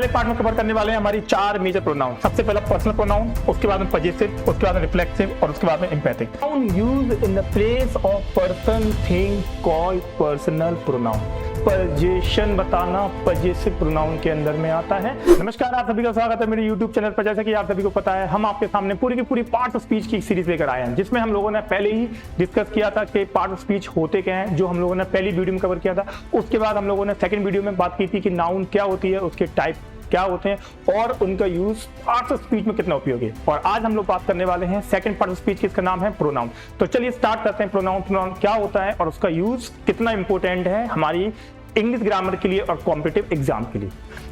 पहले पार्ट में कवर करने वाले हैं हमारी चार मेजर प्रोनाउन। सबसे पहला पर्सनल प्रोनाउन, उसके बाद में पजेसिव, उसके बाद में रिफ्लेक्सिव और उसके बाद में empathic. Pronoun used in the place of person thing called personal pronoun. Possession बताना पजेसिव प्रोनाउन के अंदर में आता है। नमस्कार, आप सभी का स्वागत है मेरे YouTube चैनल पर। जैसा कि आप सभी को पता है, हम आपके सामने पूरी की पूरी पार्ट ऑफ स्पीच की सीरीज लेकर आए हैं, जिसमें हम लोगों ने पहले ही डिस्कस किया था कि पार्ट ऑफ स्पीच होते क्या हैं, जो हम लोगों ने पहली वीडियो में कवर किया था। उसके बाद हम लोगों ने सेकंड वीडियो में बात की थी कि नाउन क्या होती है, उसके टाइप क्या होते हैं और उनका यूज पार्ट ऑफ स्पीच में कितना उपयोगी है। और आज हम लोग बात करने वाले हैं सेकंड पार्ट ऑफ स्पीच, जिसका नाम है प्रोनाउन। तो चलिए स्टार्ट करते हैं। प्रोनाउन क्या होता है और उसका यूज कितना इंपॉर्टेंट है हमारी इंग्लिश ग्रामर के लिए और कॉम्पिटिटिव एग्जाम के लिए।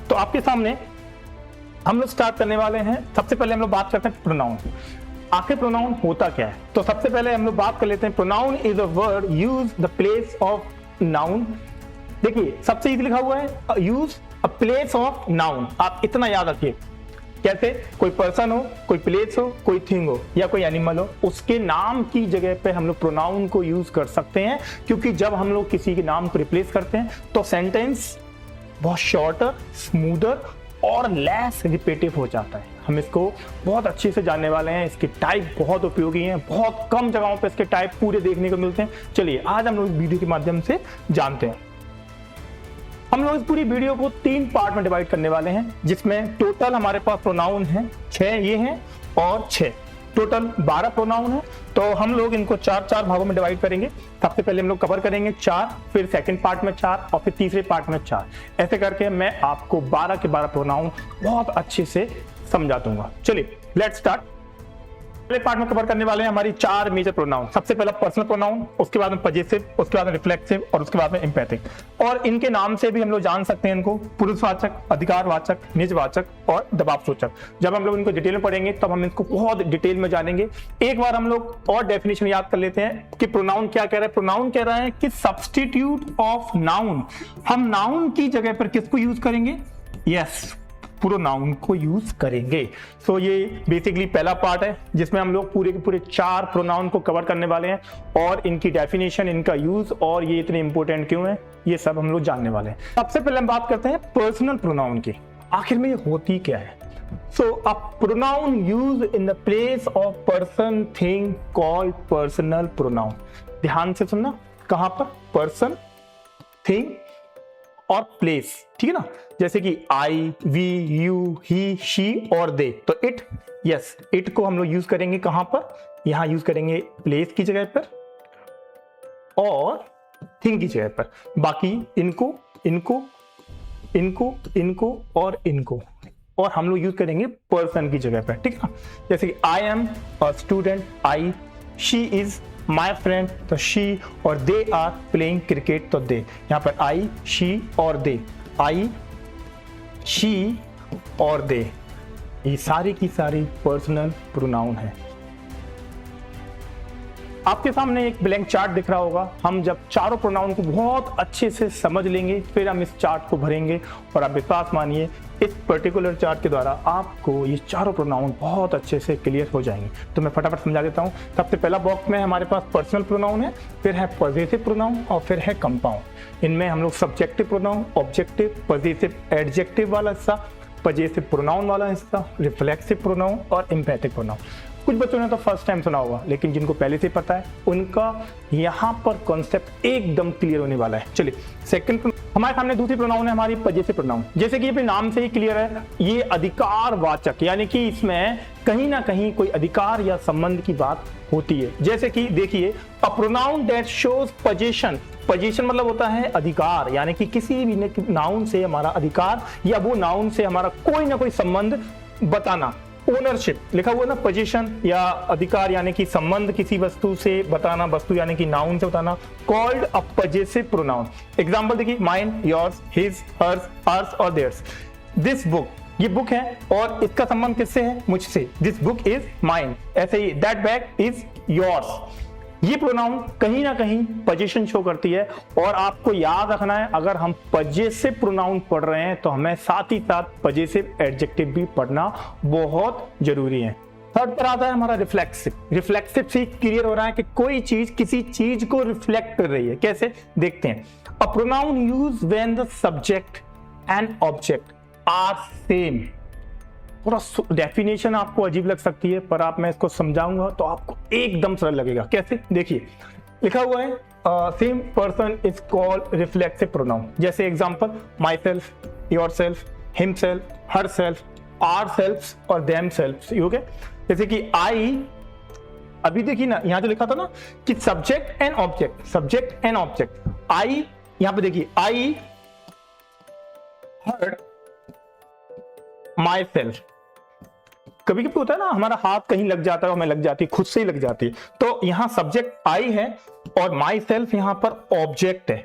तो आपके सामने हम लोग स्टार्ट करने वाले हैं। सबसे पहले हम लोग बात करते हैं प्रोनाउन। आखिर प्रोनाउन होता क्या है, तो सबसे पहले हम लोग बात कर लेते हैं। Pronoun is a word use the place of noun. देखिए सबसे इजी लिखा हुआ है, use a place of noun. आप इतना याद रखिए। कैसे? कोई पर्सन हो, कोई प्लेस हो, कोई थिंग हो या कोई एनिमल हो, उसके नाम की जगह पे हम लोग प्रोनाउन को यूज कर सकते हैं। क्योंकि जब हम लोग किसी के नाम को रिप्लेस करते हैं तो सेंटेंस बहुत शॉर्टर, स्मूदर और लेस रिपीटिव हो जाता है। हम इसको बहुत अच्छे से जानने वाले हैं। इसके टाइप बहुत उपयोगी हैं, बहुत कम जगहों पे इसके टाइप पूरे देखने को मिलते हैं। चलिए आज हम लोग इस वीडियो के माध्यम से जानते हैं। हम लोग इस पूरी वीडियो को 3 पार्ट में डिवाइड करने वाले हैं, जिसमें टोटल हमारे पास प्रोनाउन है 6 ये हैं और 6 टोटल 12 प्रोनाउन है। तो हम लोग इनको 4-4 भागों में डिवाइड करेंगे। सबसे पहले हम लोग कवर करेंगे 4, फिर सेकंड पार्ट में 4 और फिर तीसरे पार्ट में 4। ऐसे करके मैं आपको 12 के 12 प्रोनाउन बहुत अच्छे से समझा दूंगा। चलिए लेट्स स्टार्ट। पहले पार्ट में कवर करने वाले हैं हमारी 4 मेजर प्रोनाउन। सबसे पहला पर्सनल प्रोनाउन, उसके बाद में पजेसिव, उसके बाद में रिफ्लेक्सिव और उसके बाद में एम्पैथिक। और इनके नाम से भी हम लोग जान सकते हैं इनको पुरुषवाचक, अधिकारवाचक, निजवाचक और दबाव सूचक। जब हम लोग इनको डिटेल में पढ़ेंगे तब हम इनको बहुत डिटेल में जानेंगे। एक बार हम लोग और डेफिनेशन याद कर लेते हैं कि प्रोनाउन क्या कह रहा है। प्रोनाउन कह रहा है कि सब्स्टिट्यूट ऑफ नाउन। हम नाउन की जगह पर किसको यूज करेंगे? यस, प्रोनाउन को यूज करेंगे। सो ये बेसिकली पहला पार्ट है, जिसमें हम लोग पूरे के पूरे 4 प्रोनाउन को कवर करने वाले हैं और इनकी डेफिनेशन, इनका यूज और ये इतने इंपॉर्टेंट क्यों है, ये सब हम लोग जानने वाले हैं। सबसे पहले हम बात करते हैं पर्सनल प्रोनाउन की। आखिर में ये होती क्या है? So a pronoun used in the place of person thing called personal pronoun. ध्यान से सुनना, कहां पर? पर्सन, थिंग और प्लेस, ठीक है ना। जैसे कि आई, वी, यू, ही, शी और दे। तो इट, यस, इट को हम लोग यूज करेंगे कहां पर? यहां यूज करेंगे प्लेस की जगह पर और थिंग की जगह पर। बाकी इनको, इनको, इनको, इनको और इनको और हम लोग यूज करेंगे पर्सन की जगह पर, ठीक है ना। जैसे कि I am a student, I, she is my friend, तो शी, और दे आर प्लेइंग क्रिकेट, तो दे। यहां पर आई, शी और दे, आई, शी और दे, ये सारी की सारी पर्सनल प्रोनाउन है। आपके सामने एक ब्लैंक चार्ट दिख रहा होगा। हम जब चारों प्रोनाउन को बहुत अच्छे से समझ लेंगे फिर हम इस चार्ट को भरेंगे और आप विश्वास मानिए इस पर्टिकुलर चार्ट के द्वारा आपको ये चारों प्रोनाउन बहुत अच्छे से क्लियर हो जाएंगे। तो मैं फटाफट समझा देता हूँ। सबसे पहला बॉक्स में हमारे पास पर्सनल प्रोनाउन है, फिर है पजेसिव प्रोनाउन और फिर है कंपाउंड। इनमें हम लोग subjective pronoun, objective, possessive adjective वाला हिस्सा, पजेसिव प्रोनाउन वाला हिस्सा, रिफ्लेक्सिव प्रोनाउन और एम्पैथिक प्रोनाउन। कुछ बच्चों ने तो फर्स्ट टाइम सुना होगा, लेकिन जिनको पहले से पता है उनका यहाँ पर कॉन्सेप्ट एकदम क्लियर होने वाला है। चलिए सेकंड, हमारे सामने दूसरी प्रोनाउन है हमारी पजेसिव प्रोनाउन। जैसे कि अपने नाम से ही क्लियर है, ये अधिकारवाचक, यानी कि इसमें कहीं ना कहीं कोई अधिकार या संबंध की बात होती है। जैसे कि देखिए, a pronoun that shows position. Position मतलब होता है अधिकार, यानी कि किसी भी नाउन से हमारा अधिकार या वो नाउन से हमारा कोई ना कोई संबंध बताना। ओनरशिप लिखा हुआ है ना, पोजीशन या अधिकार यानी कि संबंध किसी वस्तु से बताना, वस्तु यानी कि नाउन से बताना, called a possessive pronoun. Example देखिए, mine, yours, his, hers, ours और देयर्स। दिस बुक, ये बुक है और इसका संबंध किससे है? मुझसे। This book is mine. ऐसे ही दैट बैग इज योर्स। ये प्रोनाउन कहीं ना कहीं पोजीशन शो करती है और आपको याद रखना है, अगर हम पजेसिव प्रोनाउन पढ़ रहे हैं तो हमें साथ ही साथ पजेसिव एडजेक्टिव भी पढ़ना बहुत जरूरी है। थर्ड पर आता है हमारा रिफ्लेक्सिव। रिफ्लेक्सिव से क्लियर हो रहा है कि कोई चीज किसी चीज को रिफ्लेक्ट कर रही है। कैसे? देखते हैं। A pronoun use when the subject and object are same. थोड़ा डेफिनेशन आपको अजीब लग सकती है, पर आप मैं इसको समझाऊंगा तो आपको एकदम सरल लगेगा। कैसे? देखिए लिखा हुआ है same person is called reflexive pronoun. जैसे example myself, yourself, himself, herself, ourself और देम सेल्फ। ओके, जैसे कि आई, अभी देखिए ना यहां जो लिखा था ना कि subject and object, subject and object. I, यहां पे देखिए आई हर्ड माई सेल्फ। कभी कभी होता है ना हमारा हाथ कहीं लग जाता है और हमें लग जाती है, खुद से ही लग जाती है। तो यहां सब्जेक्ट आई है और माई सेल्फ यहां पर ऑब्जेक्ट है।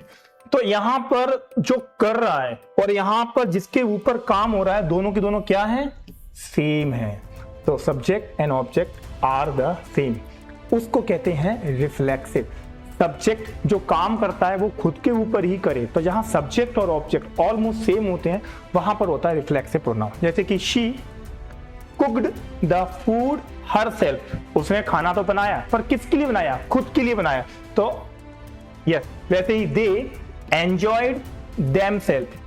तो यहां पर जो कर रहा है और यहां पर जिसके ऊपर काम हो रहा है, दोनों की दोनों क्या है? सेम है। तो subject and object are the same, उसको कहते हैं रिफ्लेक्सिव। सब्जेक्ट जो काम करता है वो खुद के ऊपर ही करे, तो जहां सब्जेक्ट और ऑब्जेक्ट ऑलमोस्ट सेम होते हैं वहां पर होता है रिफ्लेक्सिव प्रोनाउन। जैसे कि she cooked the food herself, उसने खाना तो बनाया पर किसके लिए बनाया? खुद के लिए बनाया। तो यस, वैसे ही दे एंजॉयड देमसेल्फ,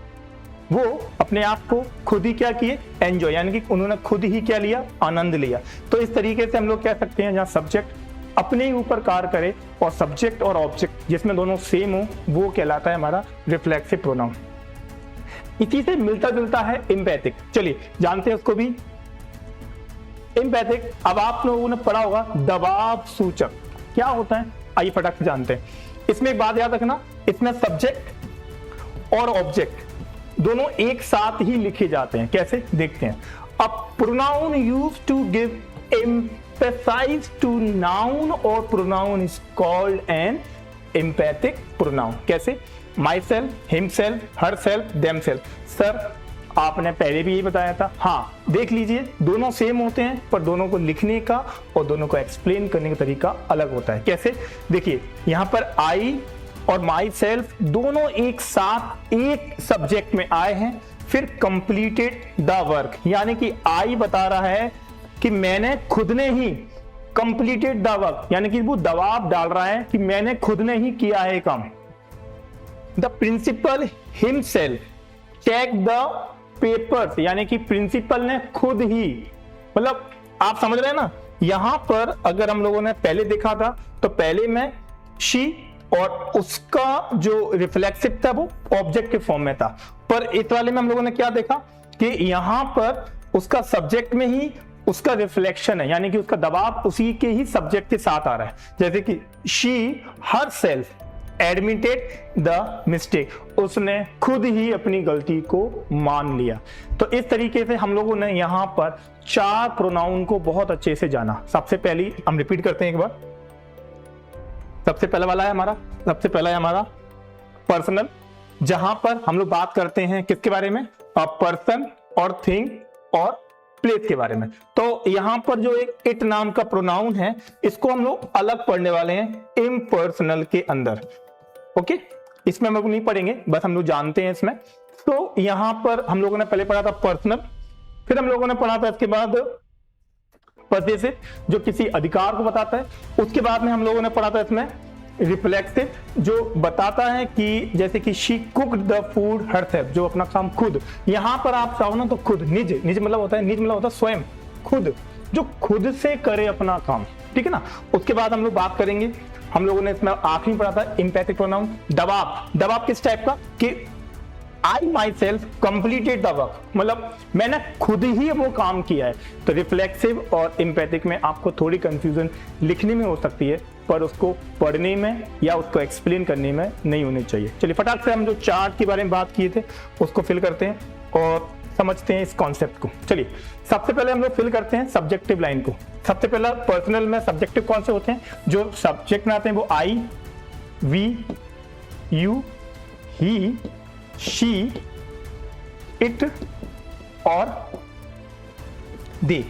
वो अपने आप को खुद ही क्या किए? एंजॉय, यानी कि उन्होंने खुद ही क्या लिया? आनंद लिया। तो इस तरीके से हम लोग कह सकते हैं जहां सब्जेक्ट अपने ही ऊपर कार्य करे और सब्जेक्ट और ऑब्जेक्ट जिसमें दोनों सेम हो, वो कहलाता है हमारा रिफ्लेक्सिव प्रोनाउन। इसी से मिलता जुलता है एम्पैथिक। चलिए जानते हैं उसको भी। एम्पैथिक, अब आप लोगों ने पढ़ा होगा दबाव सूचक क्या होता है, आइए फटाक से जानते हैं। इसमें एक बात याद रखना, इसमें सब्जेक्ट और ऑब्जेक्ट दोनों एक साथ ही लिखे जाते हैं। कैसे? देखते हैं। A pronoun used to give emphasise to noun और pronoun is called an emphatic pronoun. कैसे? Myself, himself, herself, themself. Sir आपने पहले भी यही बताया था। हाँ, देख लीजिए दोनों सेम होते हैं पर दोनों को लिखने का और दोनों को एक्सप्लेन करने का तरीका अलग होता है। कैसे? देखिए यहां पर आई और माई सेल्फ दोनों एक साथ एक सब्जेक्ट में आए हैं, फिर कंप्लीटेड द वर्क, यानी कि आई बता रहा है कि मैंने खुद ने ही कंप्लीटेड द वर्क, यानी कि वो दबाव डाल रहा है कि मैंने खुद ने ही किया है काम। The principal himself take the papers, यानी कि प्रिंसिपल ने खुद ही, मतलब आप समझ रहे हैं ना। यहां पर अगर हम लोगों ने पहले देखा था तो पहले में शी और उसका जो रिफ्लेक्सिव था वो ऑब्जेक्ट के फॉर्म में था, पर इस वाले में हम लोगों ने क्या देखा कि यहां पर उसका सब्जेक्ट में ही उसका रिफ्लेक्शन है, यानी कि उसका दबाव उसी के ही सब्जेक्ट के साथ आ रहा है। जैसे कि she her self admitted the mistake, उसने खुद ही अपनी गलती को मान लिया। तो इस तरीके से हम लोगों ने यहां पर चार प्रोनाउन को बहुत अच्छे से जाना। सबसे पहली हम रिपीट करते हैं एक बार। सबसे पहला वाला है हमारा पर्सनल, जहां पर हम लोग बात करते हैं किसके बारे में? पर्सन और थिंग और प्लेस के बारे में। तो यहां पर जो एक इट नाम का प्रोनाउन है, इसको हम लोग अलग पढ़ने वाले हैं इम्पर्सनल के अंदर। ओके, इसमें हम लोग नहीं पढ़ेंगे, बस हम लोग जानते हैं इसमें। तो यहां पर हम लोगों ने पहले पढ़ा था पर्सनल, फिर हम लोगों ने पढ़ा था इसके बाद पजेसिव जो किसी अधिकार को बताता है, उसके बाद में हम लोगों ने पढ़ा था इसमें रिफ्लेक्सिव जो बताता है कि जैसे कि she cooked the food herself, जो अपना काम खुद, यहां पर आप चाहो ना तो खुद, निज मतलब होता है स्वयं, खुद, जो खुद से करे अपना काम, ठीक है ना। उसके बाद हम लोग बात करेंगे, हम लोगों ने इसमें आखिरी में पढ़ा था एम्पैथिक प्रोनाउन। दबाव किस टाइप का कि I myself completed the work, मतलब मैंने खुद ही वो काम किया है। तो रिफ्लेक्सिव और एम्पैथिक में आपको थोड़ी कंफ्यूजन लिखने में हो सकती है, पर उसको पढ़ने में या उसको एक्सप्लेन करने में नहीं होनी चाहिए। चलिए फटाक से हम जो चार्ट के बारे में बात किए थे उसको फिल करते हैं और समझते हैं इस कॉन्सेप्ट को। चलिए सबसे पहले हम लोग फिल करते हैं सब्जेक्टिव लाइन को। सबसे पहला पर्सनल में सब्जेक्टिव कौन से होते हैं? जो सब्जेक्ट में आते हैं वो I, we, you, he, she, it और दे।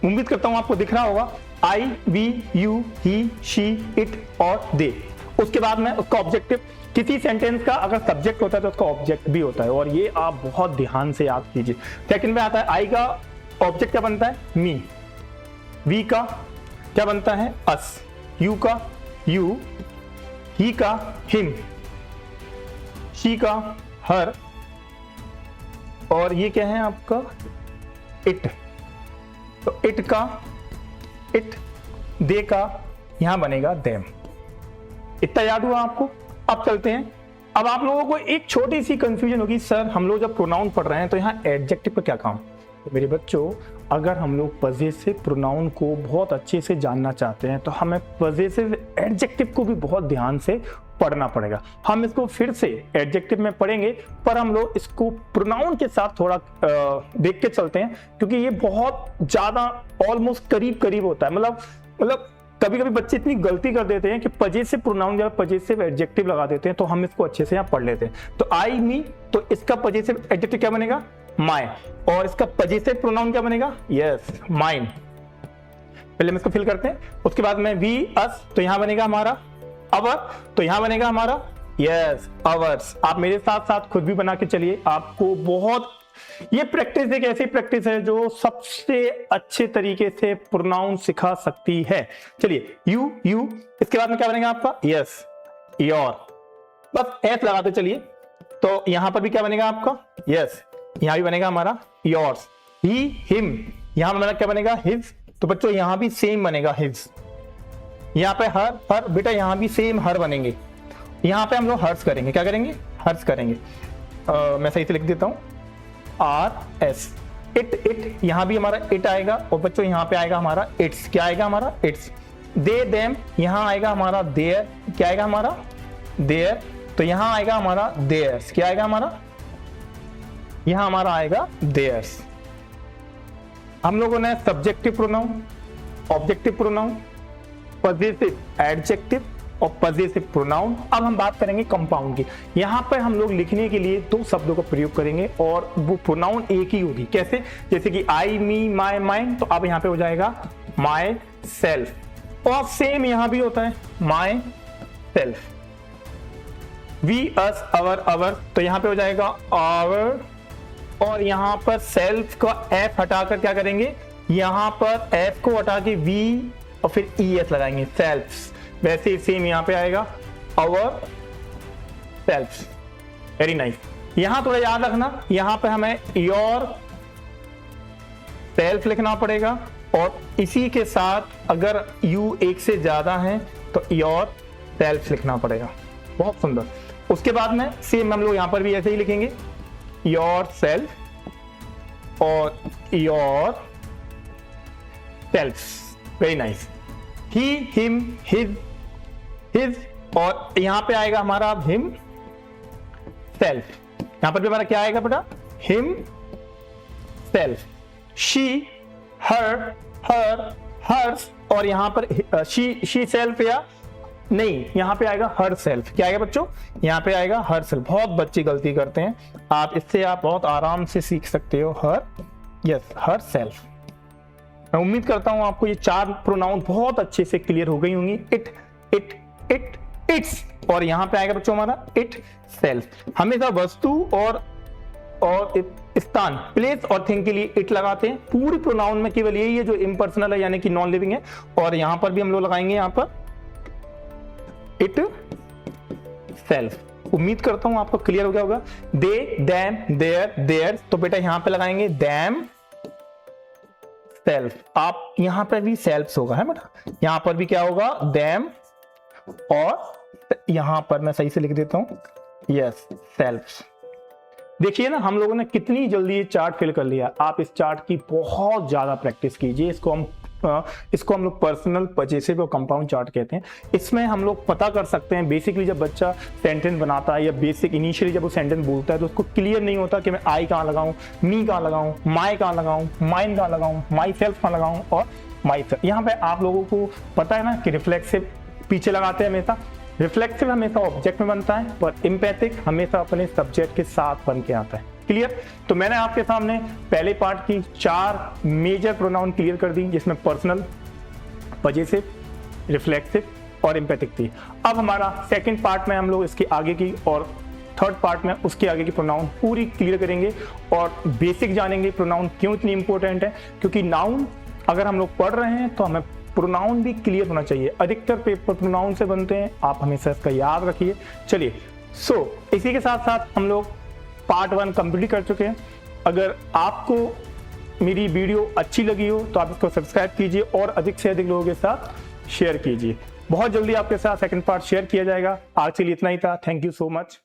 उम्मीद करता हूं आपको दिख रहा होगा I, we, you, he, she, it और दे। उसके बाद में उसका ऑब्जेक्टिव, किसी सेंटेंस का अगर सब्जेक्ट होता है तो उसका ऑब्जेक्ट भी होता है, और ये आप बहुत ध्यान से याद कीजिए। सेकंड में आता है आई का ऑब्जेक्ट क्या बनता है? मी। वी का क्या बनता है? अस। यू का यू, ही का हिम, शी का हर, और ये क्या है आपका इट, तो इट का इट, दे का यहां बनेगा देम। इतना याद हुआ आपको? अब चलते हैं। अब आप लोगों को एक छोटी सी कंफ्यूजन होगी, सर हम लोग जब प्रोनाउन पढ़ रहे हैं तो यहाँ एडजेक्टिव का क्या काम? तो मेरे बच्चों, अगर हम लोग पजेसिव प्रोनाउन को बहुत अच्छे से जानना चाहते हैं तो हमें पजेसिव एडजेक्टिव को भी बहुत ध्यान से पढ़ना पड़ेगा। हम इसको फिर से एडजेक्टिव में पढ़ेंगे, पर हम लोग इसको प्रोनाउन के साथ थोड़ा देख के चलते हैं, क्योंकि ये बहुत ज्यादा ऑलमोस्ट करीब करीब होता है। मतलब कभी कभी बच्चे इतनी गलती कर देते हैं कि पजेसिव प्रोनाउन जब पजेसिव एडजेक्टिव लगा देते हैं, तो हम इसको अच्छे से यहाँ पढ़ लेते हैं। तो आई मी, तो इसका पजेसिव एडजेक्टिव क्या बनेगा? माय। और इसका पजेसिव प्रोनाउन क्या बनेगा? Yes, mine. पहले हम इसको फिल करते हैं। उसके बाद में वी अस, तो यहां बनेगा हमारा अवर, तो यहां बनेगा हमारा यस अवर्स। आप मेरे साथ साथ खुद भी बना के चलिए। आपको बहुत, ये प्रैक्टिस एक ऐसी प्रैक्टिस है जो सबसे अच्छे तरीके से प्रोनाउन सिखा सकती है। चलिए, यू, इसके बाद में क्या बनेगा आपका? Yes, your. बस एस लगाते चलिए। तो यहां पर भी क्या बनेगा आपका? यस, यहां भी बनेगा हमारा योर्स। ही, हिम, यहां पर क्या बनेगा? हिज। तो बच्चों यहां भी सेम बनेगा हिज। यहां पे हर बेटा, यहां भी सेम हर बनेंगे। यहां पे हम लोग हर्स करेंगे। क्या करेंगे? हर्स करेंगे। मैं सही से लिख देता हूं, आर एस। इट, यहां भी हमारा इट आएगा। और बच्चों यहां पे आएगा हमारा इट्स। क्या आएगा हमारा? इट्स। दे देम, यहां आएगा हमारा देयर। क्या आएगा हमारा? देयर। तो यहां आएगा हमारा देयर्स। क्या आएगा हमारा? यहां हमारा आएगा देयर्स। हम लोगों ने subjective pronoun, objective pronoun, possessive adjective और पजेसिव प्रोनाउन। अब हम बात करेंगे कंपाउंड की। यहां पर हम लोग लिखने के लिए दो शब्दों का प्रयोग करेंगे और वो प्रोनाउन एक ही होगी। कैसे? जैसे कि आई, मी, माय, माइन, तो अब यहां पे हो जाएगा माय सेल्फ। और सेम यहां भी होता है, माय सेल्फ। वी, अस, अवर, अवर, तो यहां पे हो जाएगा आवर। और यहां पर सेल्फ का एफ हटाकर क्या करेंगे? यहां पर एफ को हटा के वी और फिर ई एस लगाएंगे, सेल्फ्स। वैसे ही सेम यहां पे आएगा आवर सेल्फ्स। Very nice. यहां थोड़ा याद रखना, यहां पे हमें योर सेल्फ लिखना पड़ेगा और इसी के साथ अगर यू एक से ज्यादा है तो योर सेल्फ लिखना पड़ेगा। बहुत सुंदर। उसके बाद में सेम हम लोग यहां पर भी ऐसे ही लिखेंगे, योर सेल्फ और yourselves. Very nice. He, him, his, और यहां पे आएगा हमारा हिम सेल्फ। यहां पर भी हमारा क्या आएगा बेटा? Himself. She, her, hers, और यहां पर शी सेल्फ या नहीं, यहां पे आएगा हर सेल्फ। क्या आएगा बच्चों? यहां पे आएगा हर सेल्फ। बहुत बच्चे गलती करते हैं, आप इससे आप बहुत आराम से सीख सकते हो। हर, यस, हर सेल्फ। मैं उम्मीद करता हूं आपको ये चार प्रोनाउन बहुत अच्छे से क्लियर हो गई होंगी। इट्स, और यहां पे आएगा बच्चों हमारा इट सेल्फ। हमेशा वस्तु और स्थान, प्लेस और थिंग के लिए इट लगाते हैं। पूरी प्रोनाउन में केवल यही है जो इम्पर्सनल है, यानी कि नॉन लिविंग है। और यहां पर भी हम लोग लगाएंगे यहां पर इट सेल्फ। उम्मीद करता हूं आपको क्लियर हो गया होगा। दे, दैम, देयर, देयर, तो बेटा यहां पे लगाएंगे दैम सेल्फ। आप यहां पर भी सेल्फ होगा, है बेटा। यहां पर भी क्या होगा? दैम, और यहां पर मैं सही से लिख देता हूं, यस, सेल्फ। देखिए ना, हम लोगों ने कितनी जल्दी ये चार्ट फिल कर लिया। आप इस चार्ट की बहुत ज्यादा प्रैक्टिस कीजिए। इसको हम लोग पर्सनल, पजेसिव और कंपाउंड चार्ट कहते हैं। इसमें हम लोग पता कर सकते हैं बेसिकली जब बच्चा सेंटेंस बनाता है या बेसिक इनिशियली जब वो सेंटेंस बोलता है तो उसको क्लियर नहीं होता कि मैं आई कहाँ लगाऊं, मी कहाँ लगाऊं, माई कहाँ लगाऊं, माइन कहाँ लगाऊं, माई सेल्फ कहाँ लगाऊं और माई सेल्फ। यहाँ पे आप लोगों को पता है ना कि रिफ्लेक्सिव पीछे लगाते हैं हमेशा। रिफ्लेक्सिव हमेशा ऑब्जेक्ट में बनता है, पर इम्पैथिक हमेशा अपने सब्जेक्ट के साथ बन के आता है। क्लियर? तो मैंने आपके सामने पहले पार्ट की 4 मेजर प्रोनाउन क्लियर कर दी, जिसमें पर्सनल, पजेसिव, रिफ्लेक्सिव और इम्पैथिक थी। अब हमारा सेकंड पार्ट में हम लोग इसके आगे की और थर्ड पार्ट में उसके आगे की प्रोनाउन पूरी क्लियर करेंगे और बेसिक जानेंगे प्रोनाउन क्यों इतनी इंपॉर्टेंट है। क्योंकि नाउन अगर हम लोग पढ़ रहे हैं तो हमें प्रोनाउन भी क्लियर होना चाहिए। अधिकतर पेपर प्रोनाउन से बनते हैं, आप हमेशा इसका याद रखिए। चलिए, इसी के साथ साथ हम लोग पार्ट 1 कंप्लीट कर चुके हैं। अगर आपको मेरी वीडियो अच्छी लगी हो तो आप इसको सब्सक्राइब कीजिए और अधिक से अधिक लोगों के साथ शेयर कीजिए। बहुत जल्दी आपके साथ सेकंड पार्ट शेयर किया जाएगा। आज के लिए इतना ही था। Thank you so much.